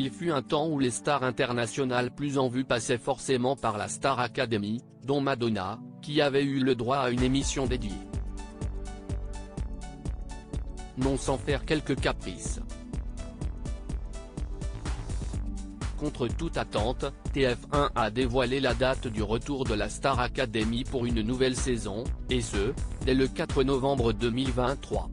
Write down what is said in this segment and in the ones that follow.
Il fut un temps où les stars internationales plus en vue passaient forcément par la Star Academy, dont Madonna, qui avait eu le droit à une émission dédiée. Non sans faire quelques caprices. Contre toute attente, TF1 a dévoilé la date du retour de la Star Academy pour une nouvelle saison, et ce, dès le 4 novembre 2023.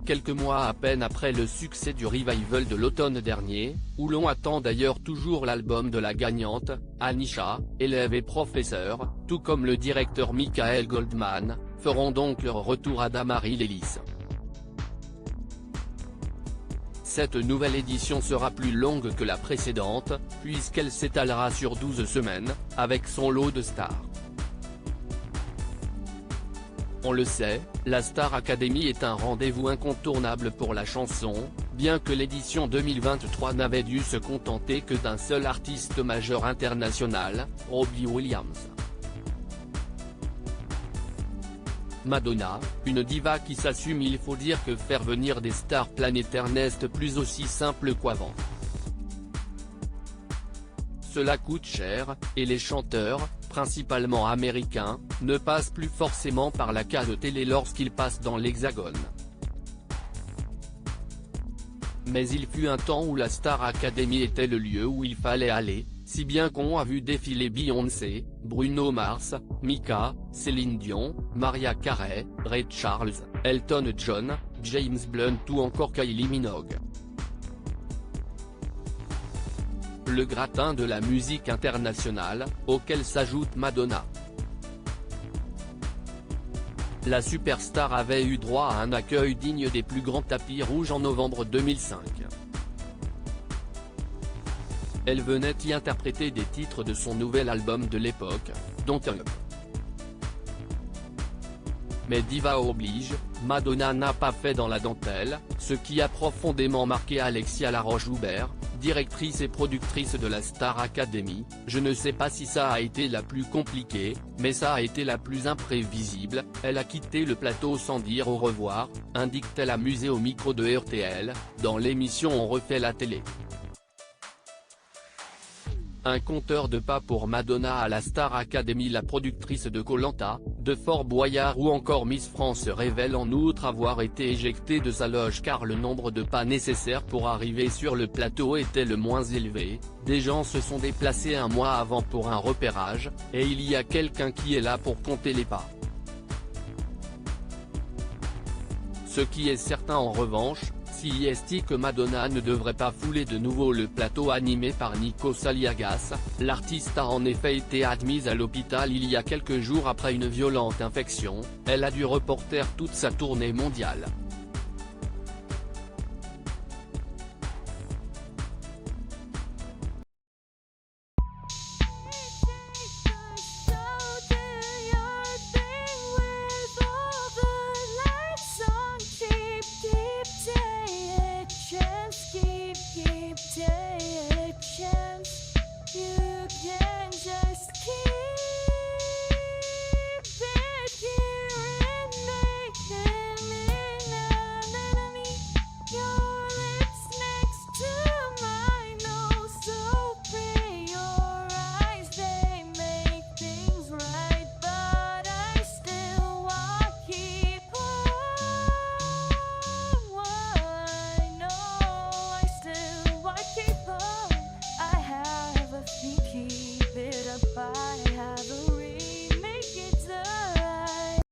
Quelques mois à peine après le succès du revival de l'automne dernier, où l'on attend d'ailleurs toujours l'album de la gagnante, Anisha, élève et professeur, tout comme le directeur Michael Goldman, feront donc leur retour à Damary-Lélis. Cette nouvelle édition sera plus longue que la précédente, puisqu'elle s'étalera sur 12 semaines, avec son lot de stars. On le sait, la Star Academy est un rendez-vous incontournable pour la chanson, bien que l'édition 2023 n'avait dû se contenter que d'un seul artiste majeur international, Robbie Williams. Madonna, une diva qui s'assume. Il faut dire que faire venir des stars planétaires n'est plus aussi simple qu'avant. Cela coûte cher, et les chanteurs, principalement américains, ne passent plus forcément par la case télé lorsqu'ils passent dans l'Hexagone. Mais il fut un temps où la Star Academy était le lieu où il fallait aller, si bien qu'on a vu défiler Beyoncé, Bruno Mars, Mika, Céline Dion, Mariah Carey, Ray Charles, Elton John, James Blunt ou encore Kylie Minogue. Le gratin de la musique internationale, auquel s'ajoute Madonna. La superstar avait eu droit à un accueil digne des plus grands tapis rouges en novembre 2005. Elle venait y interpréter des titres de son nouvel album de l'époque, dont Up. Mais diva oblige, Madonna n'a pas fait dans la dentelle, ce qui a profondément marqué Alexia Laroche-Joubert, directrice et productrice de la Star Academy. Je ne sais pas si ça a été la plus compliquée, mais ça a été la plus imprévisible. Elle a quitté le plateau sans dire au revoir, indique-t-elle amusée au micro de RTL, dans l'émission On refait la télé. Un conteur de pas pour Madonna à la Star Academy. La productrice de Koh-Lanta, de Fort Boyard ou encore Miss France révèle en outre avoir été éjectée de sa loge car le nombre de pas nécessaires pour arriver sur le plateau était le moins élevé. Des gens se sont déplacés un mois avant pour un repérage, et il y a quelqu'un qui est là pour compter les pas. Ce qui est certain en revanche, c'est que Madonna ne devrait pas fouler de nouveau le plateau animé par Nico Saliagas. L'artiste a en effet été admise à l'hôpital il y a quelques jours après une violente infection. Elle a dû reporter toute sa tournée mondiale.